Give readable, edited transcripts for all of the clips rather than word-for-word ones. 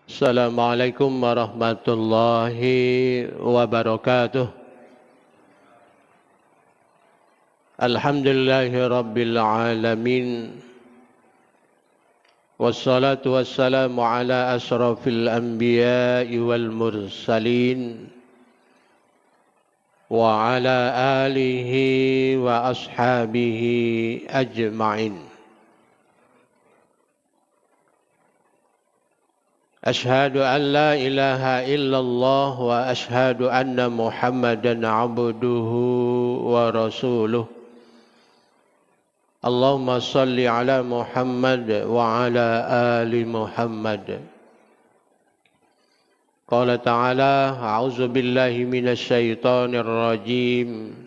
Assalamualaikum warahmatullahi wabarakatuh. Alhamdulillahi rabbil alamin. Wassalatu wassalamu ala asrafil anbiya'i wal mursalin. Wa ala alihi wa ashabihi ajma'in. Ashhadu an la ilaha illallah wa ashhadu anna Muhammadan abduhu wa rasuluh. Allahumma salli ala Muhammad wa ala ali Muhammad. Qala ta'ala, a'udzu billahi minasy syaithanir rajim.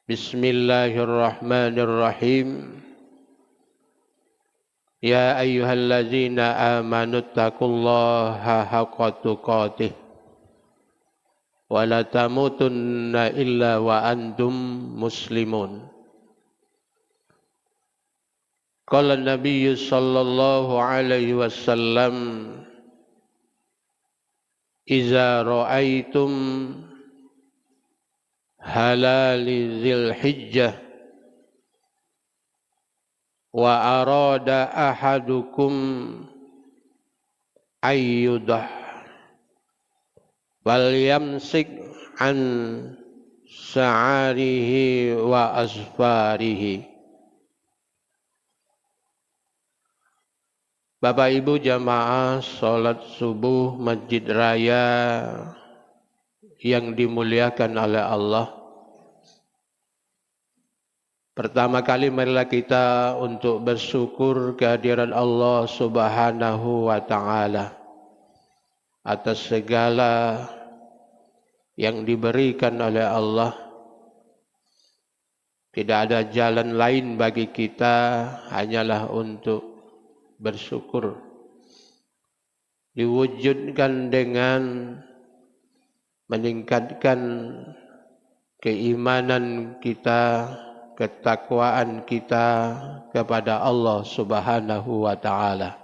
Bismillahirrahmanirrahim. Ya ayyuhallazina amanu taqullaha haqqa tuqatih wa la tamutunna illa wa antum muslimun. Qala Nabi sallallahu alaihi wasallam, iza ra'aitum halali dzil hijjah wa arada ahadukum ayyudah wal yamsik an sa'arihi wa asfarihi. Bapak Ibu jamaah salat subuh Masjid Raya yang dimuliakan oleh Allah. Pertama kali marilah kita untuk bersyukur kehadiran Allah Subhanahu wa Ta'ala atas segala yang diberikan oleh Allah. Tidak ada jalan lain bagi kita hanyalah untuk bersyukur. Diwujudkan dengan meningkatkan keimanan kita, ketakwaan kita kepada Allah Subhanahu wa Ta'ala.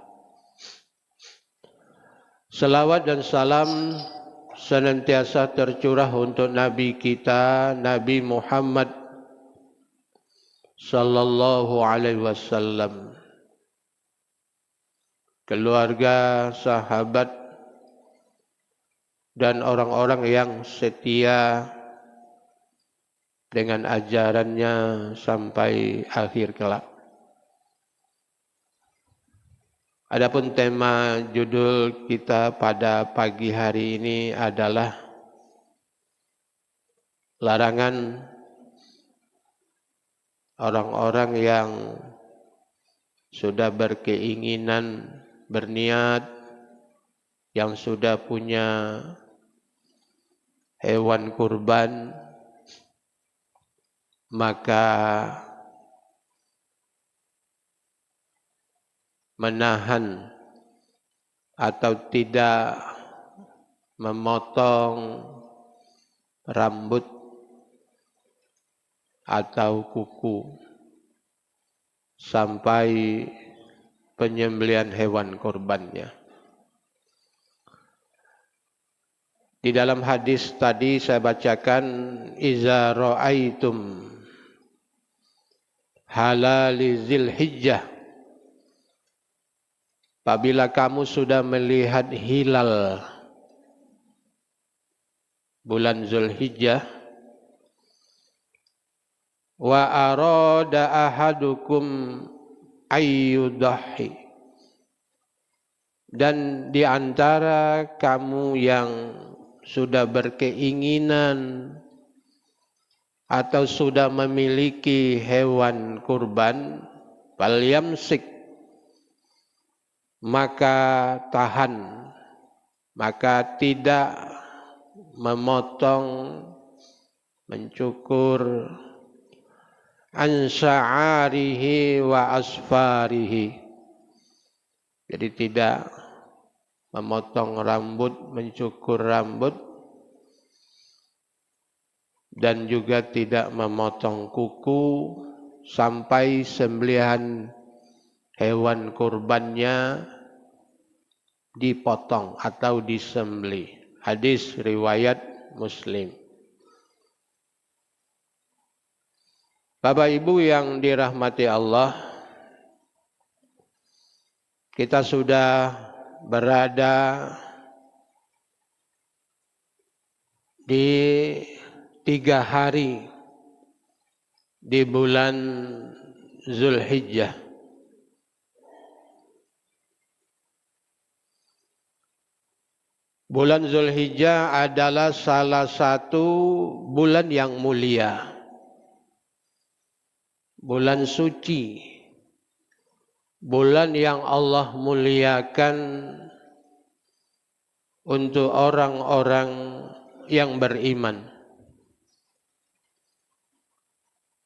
Salawat dan salam senantiasa tercurah untuk Nabi kita, Nabi Muhammad sallallahu alaihi wasallam, keluarga, sahabat, dan orang-orang yang setia dengan ajarannya sampai akhir kelak. Adapun tema judul kita pada pagi hari ini adalah larangan orang-orang yang sudah berkeinginan, berniat, yang sudah punya hewan kurban, maka menahan atau tidak memotong rambut atau kuku sampai penyembelihan hewan kurbannya. Di dalam hadis tadi saya bacakan, iza ra'aitum halali dzil hijjah, apabila kamu sudah melihat hilal bulan Zulhijjah, wa arada ahadukum ayyudahi, dan di antara kamu yang sudah berkeinginan atau sudah memiliki hewan kurban, fal yamsik, maka tahan, maka tidak memotong, mencukur, an sya'arihi wa asfarihi, jadi tidak memotong rambut, mencukur rambut, dan juga tidak memotong kuku sampai sembelihan hewan kurbannya dipotong atau disembelih. Hadis riwayat Muslim. Bapak Ibu yang dirahmati Allah, kita sudah berada di 3 hari di bulan Zulhijjah. Bulan Zulhijjah adalah salah satu bulan yang mulia, bulan suci, bulan yang Allah muliakan untuk orang-orang yang beriman.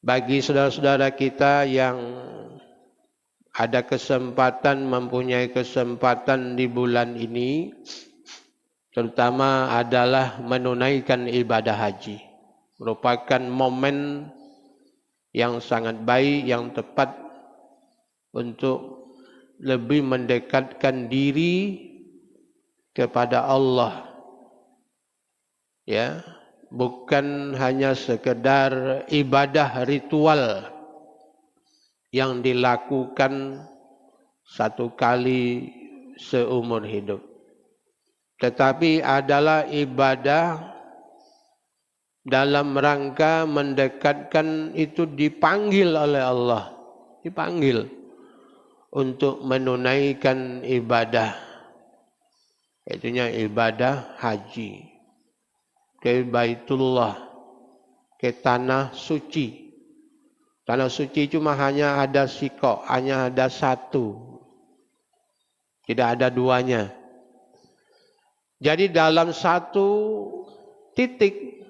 Bagi saudara-saudara kita yang ada kesempatan, mempunyai kesempatan di bulan ini, terutama adalah menunaikan ibadah haji. Merupakan momen yang sangat baik, yang tepat untuk lebih mendekatkan diri kepada Allah. Ya, bukan hanya sekedar ibadah ritual yang dilakukan satu kali seumur hidup, tetapi adalah ibadah dalam rangka mendekatkan, itu dipanggil oleh Allah, dipanggil untuk menunaikan ibadah, itunya ibadah haji ke Baitullah, ke tanah suci. Tanah suci cuma hanya ada sikok, hanya ada satu, tidak ada duanya. Jadi dalam satu titik,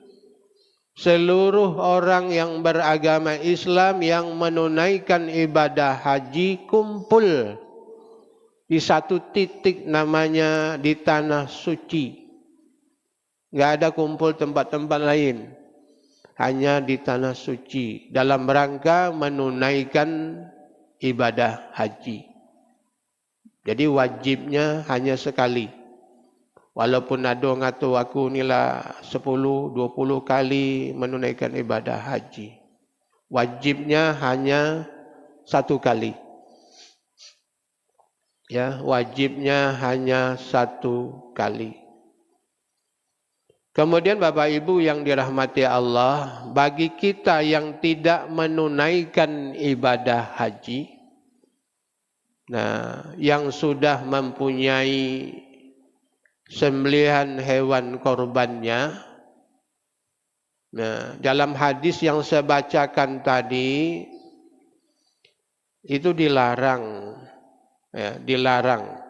seluruh orang yang beragama Islam yang menunaikan ibadah haji kumpul di satu titik, namanya di tanah suci. Nggak ada kumpul tempat-tempat lain, hanya di tanah suci dalam rangka menunaikan ibadah haji. Jadi wajibnya hanya sekali. Walaupun ada ngatu aku nila 10-20 kali menunaikan ibadah haji, wajibnya hanya satu kali. Ya, wajibnya hanya satu kali. Kemudian Bapak Ibu yang dirahmati Allah, bagi kita yang tidak menunaikan ibadah haji, nah, yang sudah mempunyai sembelihan hewan korbannya, nah, dalam hadis yang saya bacakan tadi, itu dilarang, ya, dilarang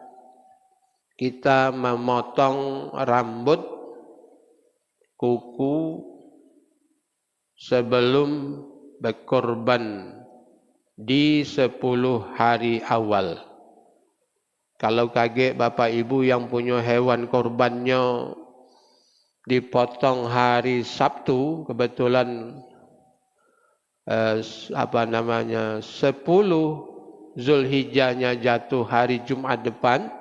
kita memotong rambut, kuku sebelum berkorban di 10 hari awal. Kalau kaget Bapak Ibu yang punya hewan korbannya dipotong hari Sabtu, kebetulan 10 Zulhijjahnya jatuh hari Jumat depan.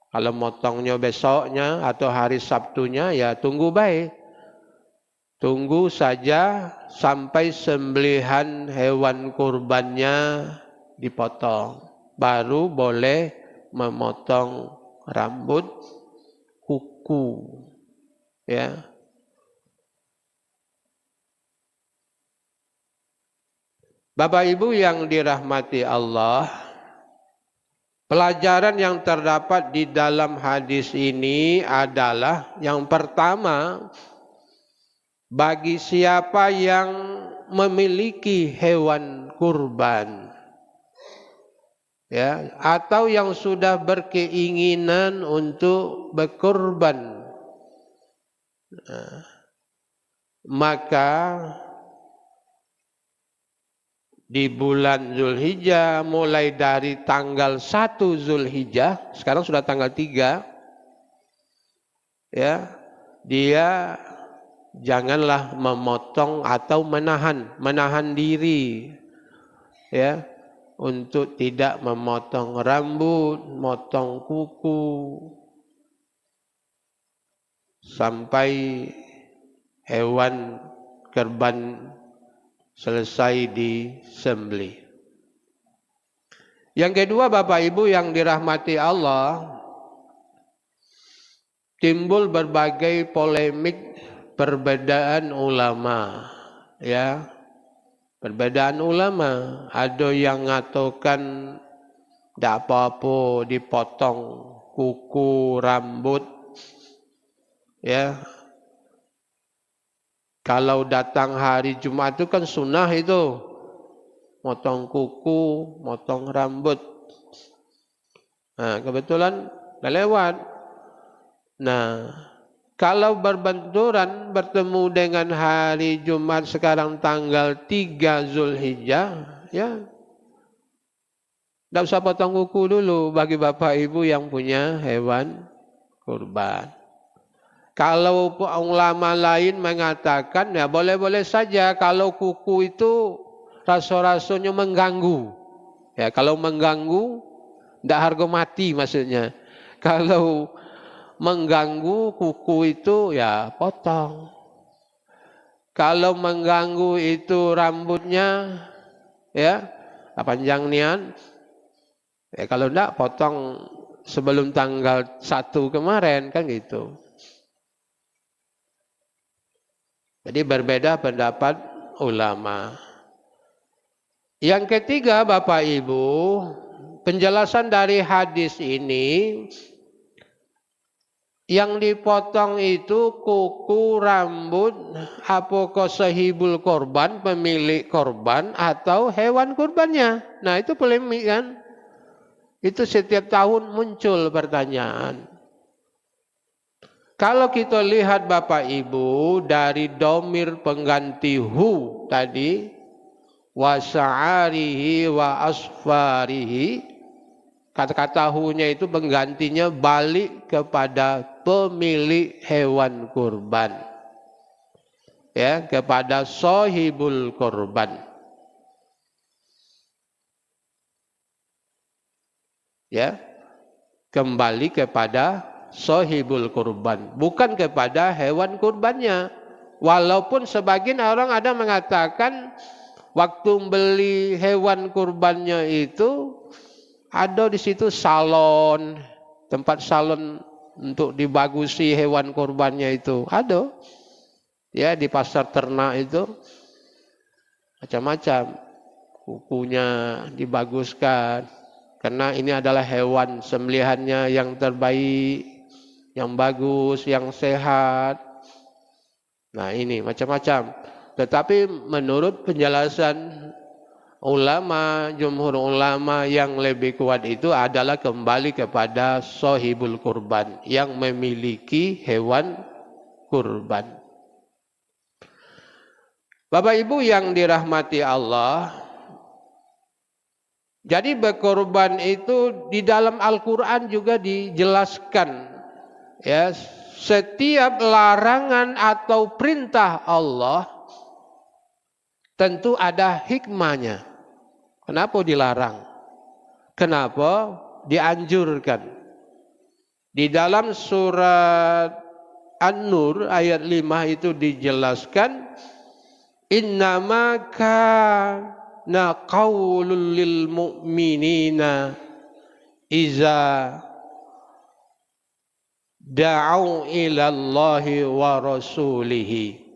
Kalau motongnya besoknya atau hari Sabtunya, ya tunggu baik. Tunggu saja sampai sembelihan hewan kurbannya dipotong. Baru boleh memotong rambut, kuku. Ya. Bapak Ibu yang dirahmati Allah, pelajaran yang terdapat di dalam hadis ini adalah yang pertama, bagi siapa yang memiliki hewan kurban, ya, atau yang sudah berkeinginan untuk berkurban, maka di bulan Zulhijjah, mulai dari tanggal 1 Zulhijjah, sekarang sudah tanggal 3, ya, dia janganlah memotong atau menahan diri, ya, untuk tidak memotong rambut, motong kuku, sampai hewan kurban selesai disembelih. Yang kedua, Bapak Ibu yang dirahmati Allah, timbul berbagai polemik perbedaan ulama, ya. Perbedaan ulama, ada yang mengatakan tidak apa-apa dipotong kuku, rambut, ya. Kalau datang hari Jumat itu kan sunnah itu, motong kuku, motong rambut. Nah, kebetulan udah lewat. Nah, kalau berbenturan bertemu dengan hari Jumat sekarang tanggal 3 Zulhijjah, ya, tidak usah potong kuku dulu bagi Bapak Ibu yang punya hewan kurban. Kalau ulama lain mengatakan, ya boleh-boleh saja kalau kuku itu rasa-rasanya mengganggu. Ya, kalau mengganggu, tidak harga mati maksudnya. Kalau mengganggu kuku itu ya potong. Kalau mengganggu itu rambutnya, ya panjang nian. Ya, kalau tidak potong sebelum tanggal 1 kemarin kan gitu. Jadi berbeda pendapat ulama. Yang ketiga, Bapak Ibu, penjelasan dari hadis ini, yang dipotong itu kuku, rambut, apakah sahibul korban, pemilik korban, atau hewan kurbannya. Nah, itu polemik kan. Itu setiap tahun muncul pertanyaan. Kalau kita lihat Bapak Ibu dari domir pengganti hu tadi, wa sa'arihi wa asfarihi, kata-kata hu-nya itu penggantinya balik kepada pemilik hewan kurban, ya, kepada sahibul kurban, ya, kembali kepada sahibul kurban, bukan kepada hewan kurbannya. Walaupun sebagian orang ada mengatakan waktu beli hewan kurbannya itu ada di situ salon, tempat salon untuk dibagusi hewan kurbannya itu ada, ya, di pasar ternak itu macam-macam, kukunya dibaguskan karena ini adalah hewan sembelihannya yang terbaik, yang bagus, yang sehat. Nah, ini macam-macam. Tetapi menurut penjelasan ulama, jumhur ulama, yang lebih kuat itu adalah kembali kepada sahibul kurban, yang memiliki hewan kurban. Bapak Ibu yang dirahmati Allah, jadi berkorban itu di dalam Al-Quran juga dijelaskan. Ya, setiap larangan atau perintah Allah tentu ada hikmahnya. Kenapa dilarang? Kenapa dianjurkan? Di dalam surat An-Nur ayat 5 itu dijelaskan, innama kana qaulul lil mu'minina iza da'u ilallahi wa rasulihi.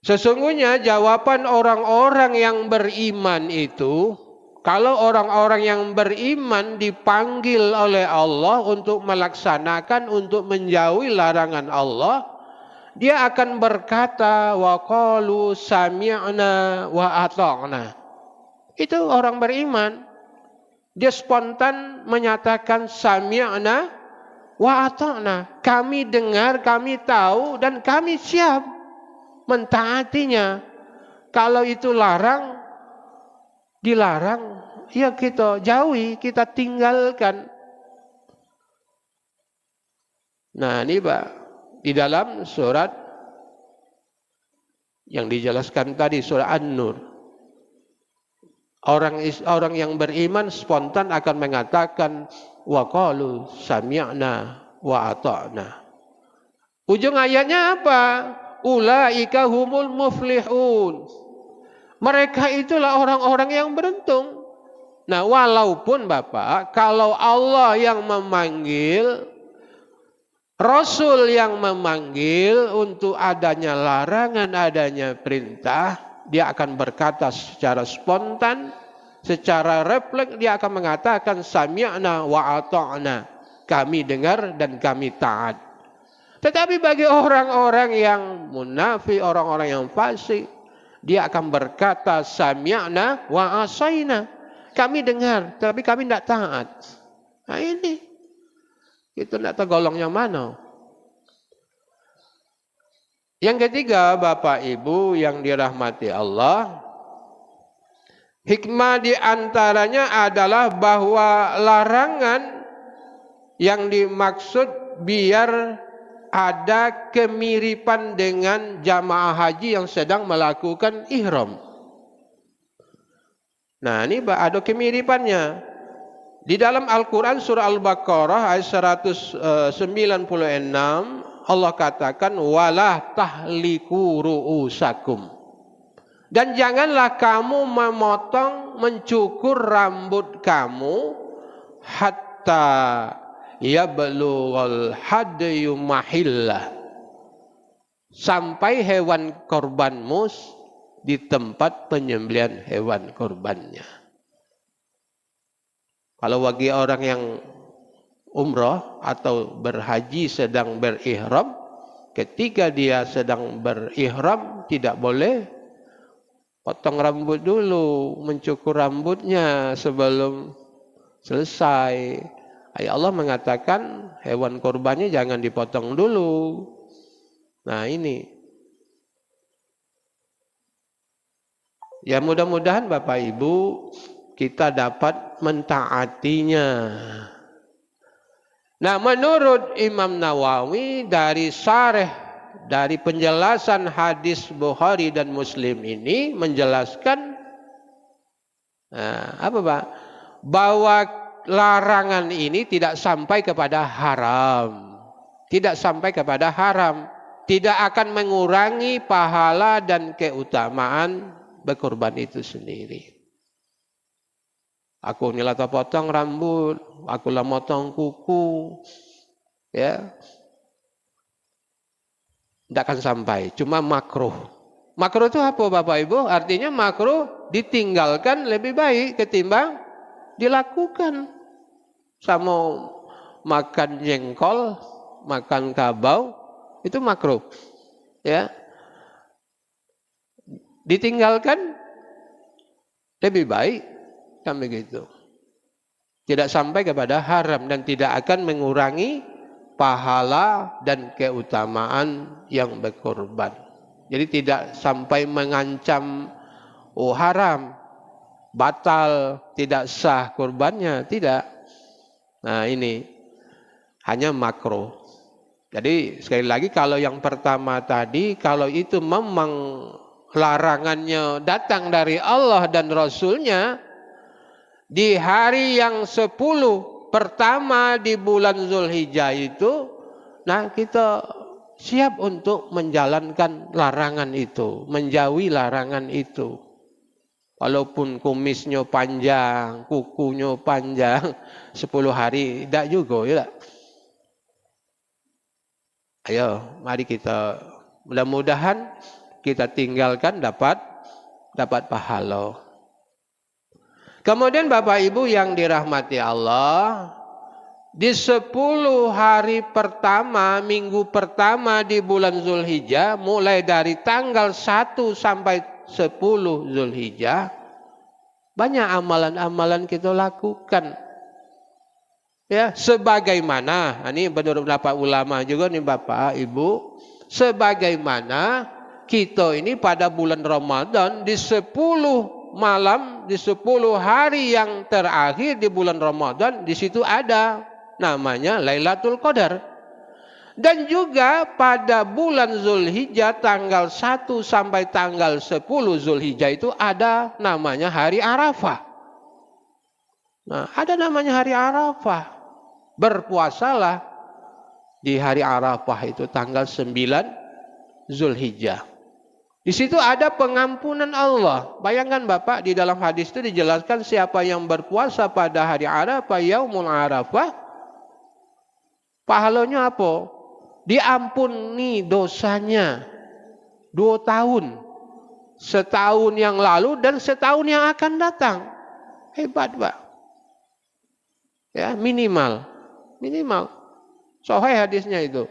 Sesungguhnya jawaban orang-orang yang beriman itu, kalau orang-orang yang beriman dipanggil oleh Allah untuk melaksanakan, untuk menjauhi larangan Allah, dia akan berkata wa qalu sami'na wa ata'na. Itu orang beriman. Dia spontan menyatakan sami'na wa ata'na, kami dengar, kami tahu, dan kami siap mentaatinya. Kalau itu dilarang, ya kita jauhi, kita tinggalkan. Nah, ini Pak, di dalam surat yang dijelaskan tadi, surat An-Nur, Orang yang beriman spontan akan mengatakan wa qalu sami'na wa ata'na. Ujung ayatnya apa? Ulaika humul muflihun. Mereka itulah orang-orang yang beruntung. Nah, walaupun Bapak, kalau Allah yang memanggil, Rasul yang memanggil untuk adanya larangan, adanya perintah, dia akan berkata secara spontan, secara refleks, dia akan mengatakan sami'na wa ata'na. Kami dengar dan kami taat. Tetapi bagi orang-orang yang munafik, orang-orang yang fasik, dia akan berkata sami'na wa asaina. Kami dengar, tapi kami tidak taat. Nah ini, itu tidak tahu golongnya mana. Yang ketiga, Bapak Ibu yang dirahmati Allah, hikmah di antaranya adalah bahwa larangan yang dimaksud biar ada kemiripan dengan jamaah haji yang sedang melakukan ihram. Nah, ini ada kemiripannya. Di dalam Al-Quran surah Al-Baqarah ayat 196 Allah katakan wala tahliku ru'usakum. Dan janganlah kamu memotong, mencukur rambut kamu hatta yablughal hadyu mahillah, sampai hewan korbanmu di tempat penyembelihan hewan korbannya. Kalau bagi orang yang umrah atau berhaji sedang berihram, ketika dia sedang berihram tidak boleh potong rambut dulu, mencukur rambutnya sebelum selesai. Allah mengatakan hewan korbannya jangan dipotong dulu. Nah ini. Ya mudah-mudahan Bapak Ibu kita dapat mentaatinya. Nah menurut Imam Nawawi dari syarah, dari penjelasan hadis Bukhari dan Muslim ini menjelaskan apa Pak? Bahwa larangan ini tidak sampai kepada haram. Tidak sampai kepada haram. Tidak akan mengurangi pahala dan keutamaan berkorban itu sendiri. Aku nyelata potong rambut, aku lah motong kuku, ya, tidak akan sampai. Cuma makruh. Makruh itu apa Bapak Ibu? Artinya makruh ditinggalkan lebih baik ketimbang dilakukan. Sama makan jengkol, makan kabau, itu makruh. Ya, ditinggalkan lebih baik. Kan begitu. Tidak sampai kepada haram dan tidak akan mengurangi pahala dan keutamaan yang berkorban. Jadi tidak sampai mengancam haram, batal, tidak sah kurbannya, tidak. Nah ini hanya makruh. Jadi sekali lagi kalau yang pertama tadi, kalau itu memang larangannya datang dari Allah dan Rasulnya, di hari yang 10 pertama di bulan Zulhijjah itu, nah kita siap untuk menjalankan larangan itu, menjauhi larangan itu. Walaupun kumisnya panjang, kukunya panjang, 10 hari tidak juga ya. Ayo, mari kita mudah-mudahan kita tinggalkan dapat pahala. Kemudian Bapak Ibu yang dirahmati Allah, di 10 hari pertama, minggu pertama di bulan Zulhijjah, mulai dari tanggal 1 sampai 10 Zulhijjah, banyak amalan-amalan kita lakukan. Ya, sebagaimana, ini menurut beberapa ulama juga nih Bapak Ibu, sebagaimana kita ini pada bulan Ramadan di 10 malam, di 10 hari yang terakhir di bulan Ramadan, di situ ada namanya Lailatul Qadar. Dan juga pada bulan Zulhijjah tanggal 1 sampai tanggal 10 Zulhijjah itu ada namanya hari Arafah. Nah, ada namanya hari Arafah. Berpuasalah di hari Arafah itu tanggal 9 Zulhijjah. Di situ ada pengampunan Allah. Bayangkan Bapak, di dalam hadis itu dijelaskan siapa yang berpuasa pada hari Arafah, Yaumul Arafah, pahalanya apa? Diampuni dosanya 2 tahun. Setahun yang lalu dan setahun yang akan datang. Hebat, Pak. Ya, minimal. Sahih hadisnya itu.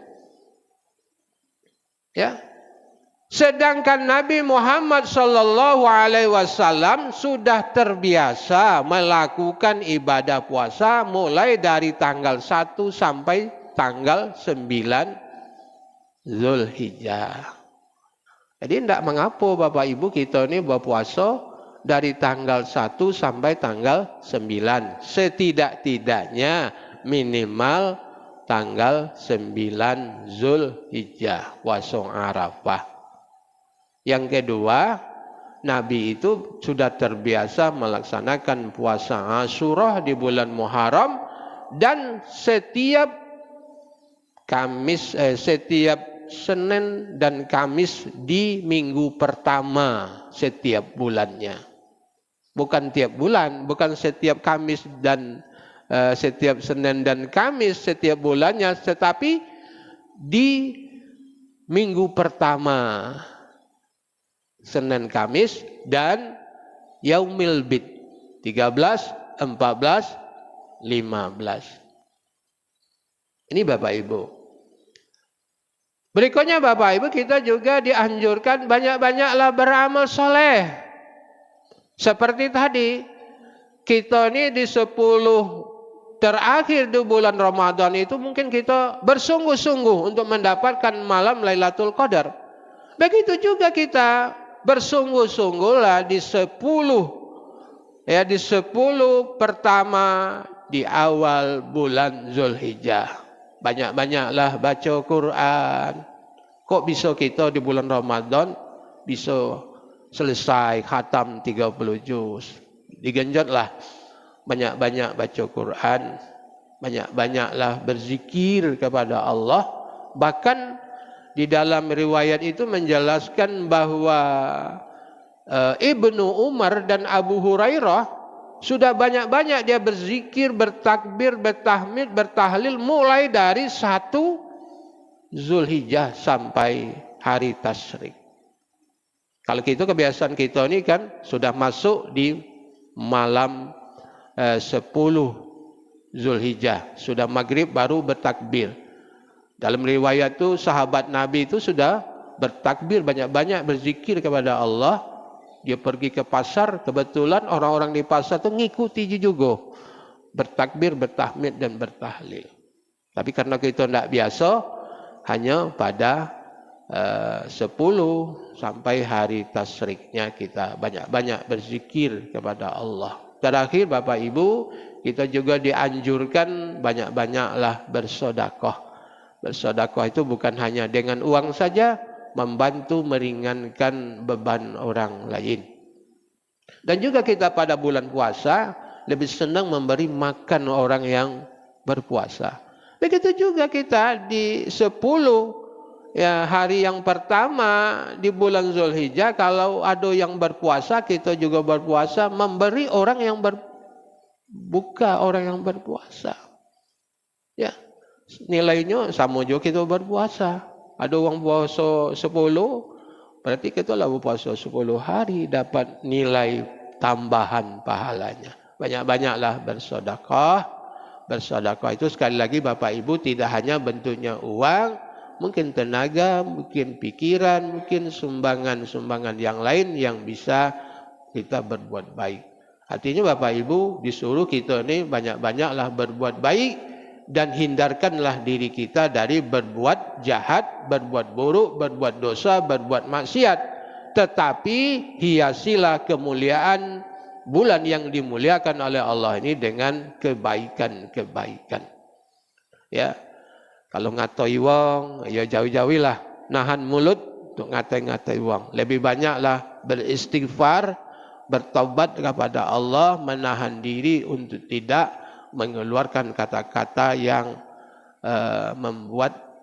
Ya. Sedangkan Nabi Muhammad sallallahu alaihi wasallam sudah terbiasa melakukan ibadah puasa mulai dari tanggal 1 sampai tanggal 9 Zulhijjah. Jadi tidak mengapa Bapak Ibu kita ini berpuasa dari tanggal 1 sampai tanggal 9. Setidak-tidaknya minimal tanggal 9 Zulhijjah, puasa Arafah. Yang kedua, Nabi itu sudah terbiasa melaksanakan puasa Asyura di bulan Muharram, dan setiap Senin dan Kamis di minggu pertama setiap bulannya. Bukan tiap bulan, bukan setiap Kamis dan setiap Senin dan Kamis setiap bulannya, tetapi di minggu pertama Senin Kamis dan Yaumil Bid 13, 14, 15. Ini Bapak Ibu. Berikutnya Bapak Ibu, kita juga dianjurkan banyak-banyaklah beramal soleh. Seperti tadi, kita ini di 10 terakhir di bulan Ramadan itu mungkin kita bersungguh-sungguh untuk mendapatkan malam Lailatul Qadar. Begitu juga kita bersungguh-sungguhlah di 10 pertama di awal bulan Zulhijjah. Banyak-banyaklah baca Quran. Kok bisa kita di bulan Ramadan bisa selesai khatam 30 juz? Digenjotlah banyak-banyak baca Quran, banyak-banyaklah berzikir kepada Allah. Bahkan di dalam riwayat itu menjelaskan bahwa Ibnu Umar dan Abu Hurairah sudah banyak-banyak dia berzikir, bertakbir, bertahmid, bertahlil mulai dari 1 Zulhijjah sampai hari Tasyrik. Kalau gitu kebiasaan kita ini kan sudah masuk di malam 10 Zulhijjah, sudah maghrib baru bertakbir. Dalam riwayat itu sahabat Nabi itu sudah bertakbir banyak-banyak, berzikir kepada Allah. Dia pergi ke pasar, kebetulan orang-orang di pasar itu ngikuti juga, bertakbir, bertahmid dan bertahlil. Tapi karena kita tidak biasa, hanya pada 10 sampai hari Tasriknya kita banyak-banyak berzikir kepada Allah. Terakhir Bapak Ibu, kita juga dianjurkan banyak-banyaklah bersedekah. Bersedekah itu bukan hanya dengan uang saja, membantu meringankan beban orang lain. Dan juga kita pada bulan puasa lebih senang memberi makan orang yang berpuasa. Begitu juga kita di 10 hari yang pertama di bulan Zulhijjah, kalau ada yang berpuasa, kita juga berpuasa memberi orang yang berbuka, orang yang berpuasa. Ya. Nilainya sama juga kita berpuasa. Ada orang puasa 10, berarti kita lah berpuasa 10 hari dapat nilai tambahan pahalanya. Banyak-banyaklah bersedekah. Bersedekah itu sekali lagi Bapak Ibu tidak hanya bentuknya uang, mungkin tenaga, mungkin pikiran, mungkin sumbangan-sumbangan yang lain yang bisa kita berbuat baik. Artinya Bapak Ibu disuruh kita ini banyak-banyaklah berbuat baik, dan hindarkanlah diri kita dari berbuat jahat, berbuat buruk, berbuat dosa, berbuat maksiat. Tetapi hiasilah kemuliaan bulan yang dimuliakan oleh Allah ini dengan kebaikan-kebaikan. Ya. Kalau ngatoi wong, ya jauh-jauhilah nahan mulut untuk ngatai-ngatai wong. Lebih banyaklah beristighfar, bertaubat kepada Allah, menahan diri untuk tidak mengeluarkan kata-kata yang membuat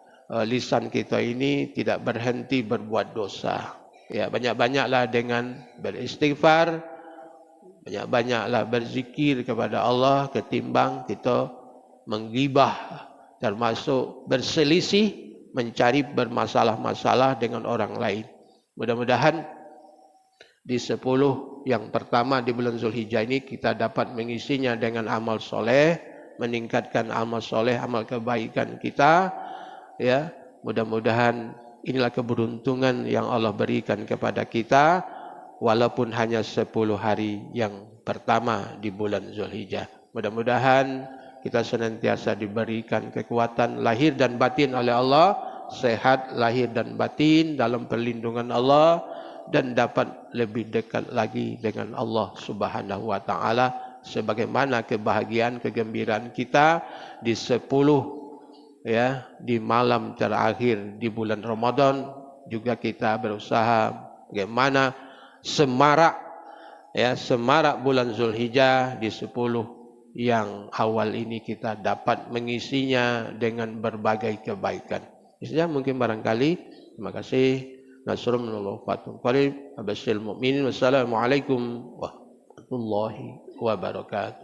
lisan kita ini tidak berhenti berbuat dosa. Ya, banyak-banyaklah dengan beristighfar, banyak-banyaklah berzikir kepada Allah ketimbang kita menggibah, termasuk berselisih, mencari bermasalah-masalah dengan orang lain. Mudah-mudahan di 10 yang pertama di bulan Zulhijjah ini kita dapat mengisinya dengan amal soleh, meningkatkan amal soleh, amal kebaikan kita. Ya, mudah-mudahan inilah keberuntungan yang Allah berikan kepada kita, walaupun hanya 10 hari yang pertama di bulan Zulhijjah. Mudah-mudahan kita senantiasa diberikan kekuatan lahir dan batin oleh Allah, sehat lahir dan batin dalam perlindungan Allah, dan dapat lebih dekat lagi dengan Allah Subhanahu wa taala, sebagaimana kebahagiaan kegembiraan kita di 10 ya di malam terakhir di bulan Ramadan. Juga kita berusaha bagaimana semarak bulan Zulhijjah di 10 yang awal ini kita dapat mengisinya dengan berbagai kebaikan. Istilahnya mungkin barangkali. Terima kasih. Nasrul minallah fatul qarib. Abashil mu'minin. Wassalamualaikum warahmatullahi wabarakatuh.